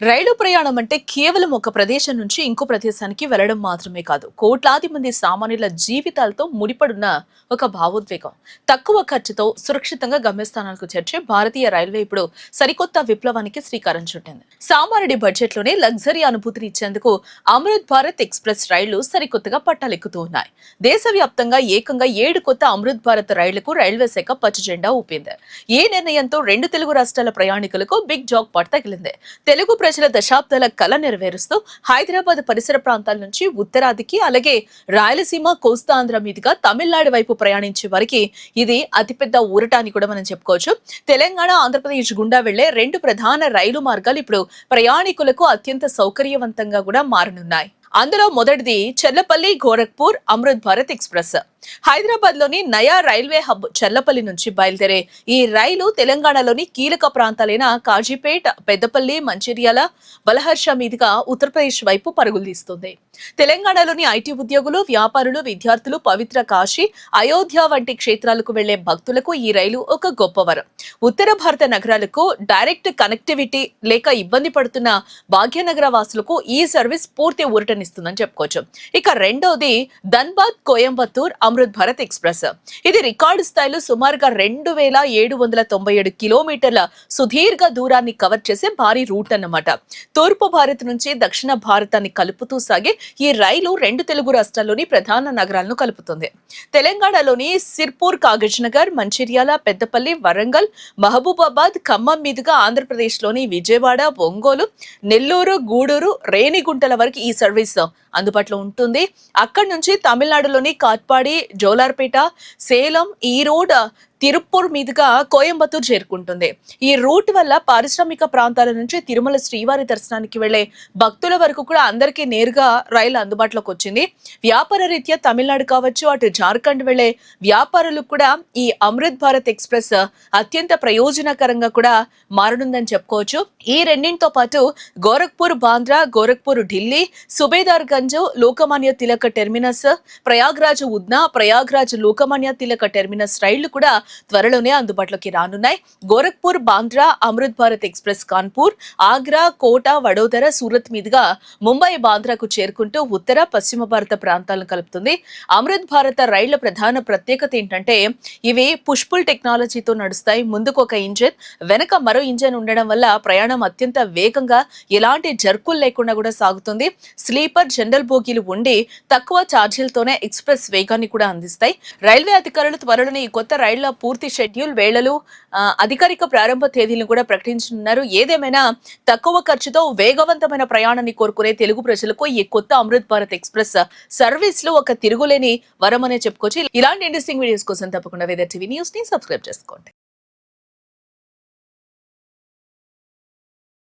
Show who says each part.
Speaker 1: రైలు ప్రయాణం అంటే కేవలం ఒక ప్రదేశం నుంచి ఇంకో ప్రదేశానికి వెళ్లడం మాత్రమే కాదు, కోట్లాది మంది సామాన్యుల జీవితాలతో ముడిపడున్న ఒక భావోద్వేగం. తక్కువ ఖర్చుతో సురక్షితంగా గమ్యస్థానాలకు చేర్చే భారతీయ రైల్వే ఇప్పుడు సరికొత్త విప్లవానికి శ్రీకారం చుట్టింది. సామాన్యుడి బడ్జెట్ లోనే లగ్జరీ అనుభూతిని ఇచ్చేందుకు అమృత్ భారత్ ఎక్స్ప్రెస్ రైళ్లు సరికొత్తగా పట్టాలెక్కుతూ ఉన్నాయి. దేశవ్యాప్తంగా ఏకంగా 7 కొత్త అమృత్ భారత్ రైళ్లకు రైల్వే శాఖ పచ్చజెండా ఊపింది. ఈ నిర్ణయంతో 2 తెలుగు రాష్ట్రాల ప్రయాణికులకు బిగ్ జాక్ పాట్ తగిలింది. తెలుగు ప్రజల దశాబ్దాల కళ నెరవేరుస్తూ హైదరాబాద్ పరిసర ప్రాంతాల నుంచి ఉత్తరాదికి, అలాగే రాయలసీమ, కోస్తాంధ్ర మీదుగా తమిళనాడు వైపు ప్రయాణించే వారికి ఇది అతిపెద్ద ఊరట అని కూడా మనం చెప్పుకోవచ్చు. తెలంగాణ, ఆంధ్రప్రదేశ్ గుండా వెళ్లే 2 ప్రధాన రైలు మార్గాలు ఇప్పుడు ప్రయాణికులకు అత్యంత సౌకర్యవంతంగా కూడా మారనున్నాయి. అందులో మొదటిది చెర్లపల్లి గోరఖ్పూర్ అమృత్ భారత్ ఎక్స్ప్రెస్. హైదరాబాద్ లోని నయా రైల్వే హబ్ చెర్లపల్లి నుంచి బయలుదేరే ఈ రైలు తెలంగాణలోని కీలక ప్రాంతాలైన కాజీపేట్, పెద్దపల్లి, మంచిర్యాల, బలహర్ష మీదుగా ఉత్తరప్రదేశ్ వైపు పరుగులు తీస్తుంది. తెలంగాణలోని ఐటీ ఉద్యోగులు, వ్యాపారులు, విద్యార్థులు, పవిత్ర కాశీ, అయోధ్య వంటి క్షేత్రాలకు వెళ్లే భక్తులకు ఈ రైలు ఒక గొప్ప వరం. ఉత్తర భారత నగరాలకు డైరెక్ట్ కనెక్టివిటీ లేక ఇబ్బంది పడుతున్న భాగ్యనగర వాసులకు ఈ సర్వీస్ పూర్తి ఊరటనిస్తుందని చెప్పుకోవచ్చు. ఇక రెండోది ధన్బాద్ కోయంబత్తూర్ అమృత్ భారత్ ఎక్స్ప్రెస్. ఇది రికార్డు స్థాయిలో సుమారుగా 2797 కిలోమీటర్ల సుదీర్ఘ దూరాన్ని కవర్ చేసే భారీ రూట్ అన్నమాట. తూర్పు భారత్ నుంచి దక్షిణ భారతాన్ని కలుపుతూ సాగే ఈ రైలు 2 తెలుగు రాష్ట్రాల్లోని ప్రధాన నగరాలను కలుపుతుంది. తెలంగాణలోని సిర్పూర్, కాగజ్ నగర్, మంచిర్యాల, పెద్దపల్లి, వరంగల్, మహబూబాబాద్, ఖమ్మం మీదుగా ఆంధ్రప్రదేశ్ లోని విజయవాడ, ఒంగోలు, నెల్లూరు, గూడూరు, రేణిగుంటల వరకు ఈ సర్వీస్ అందుబాటులో ఉంటుంది. అక్కడి నుంచి తమిళనాడులోని కాట్పాడి, జోలార్పేట, సేలం, ఈరోడ్, తిరుప్పూర్ మీదుగా కోయంబత్తూర్ చేరుకుంటుంది. ఈ రూట్ వల్ల పారిశ్రామిక ప్రాంతాల నుంచి తిరుమల శ్రీవారి దర్శనానికి వెళ్లే భక్తుల వరకు కూడా అందరికీ నేరుగా రైలు అందుబాటులోకి వచ్చింది. వ్యాపార రీత్యా తమిళనాడు కావచ్చు, అటు జార్ఖండ్ వెళ్లే వ్యాపారులకు కూడా ఈ అమృత్ భారత్ ఎక్స్ప్రెస్ అత్యంత ప్రయోజనకరంగా కూడా మారనుందని చెప్పుకోవచ్చు. ఈ రెండింటితో పాటు గోరఖ్పూర్ బాంద్రా, గోరఖ్పూర్ ఢిల్లీ, సుబేదార్ గంజ్, లోకమాన్య తిలక్ టెర్మినస్, ప్రయాగ్రాజ్ ఉద్నా, ప్రయాగ్రాజ్ లోకమాన్య తిలక్ టెర్మినస్ రైళ్లు కూడా త్వరలోనే అందుబాటులోకి రానున్నాయి. గోరఖ్పూర్ బాంద్రా అమృత్ భారత్ ఎక్స్ప్రెస్ కాన్పూర్, ఆగ్రా, కోటా, వడోదర, సూరత్ మీదుగా ముంబై, బాంద్రాకు చేరుకుంటూ ఉత్తర, పశ్చిమ భారత ప్రాంతాలను కలుపుతుంది. అమృత్ భారత రైళ్ల ప్రధాన ప్రత్యేకత ఏంటంటే ఇవి పుష్పుల్ టెక్నాలజీతో నడుస్తాయి. ముందుకు ఒక ఇంజన్, వెనక మరో ఇంజన్ ఉండడం వల్ల ప్రయాణం అత్యంత వేగంగా, ఎలాంటి జర్కులు లేకుండా కూడా సాగుతుంది. స్లీపర్, జనరల్ బోగీలు ఉండి తక్కువ ఛార్జీలతోనే ఎక్స్ప్రెస్ వేగాన్ని కూడా అందిస్తాయి. రైల్వే అధికారులు త్వరలోనే ఈ కొత్త రైళ్ల పూర్తి షెడ్యూల్, వేళలు, అధికారిక ప్రారంభ తేదీలను కూడా ప్రకటించనున్నారు. ఏదేమైనా తక్కువ ఖర్చుతో వేగవంతమైన ప్రయాణాన్ని కోరుకునే తెలుగు ప్రజలకు ఈ కొత్త అమృత్ భారత్ ఎక్స్ప్రెస్ సర్వీస్ లో ఒక తిరుగులేని వరం అనే చెప్పుకోవచ్చు. ఇలాంటి ఇంట్రెస్టింగ్ వీడియోస్ కోసం తప్పకుండా వేదర్ టీవీ న్యూస్ ని సబ్స్క్రైబ్ చేసుకోండి.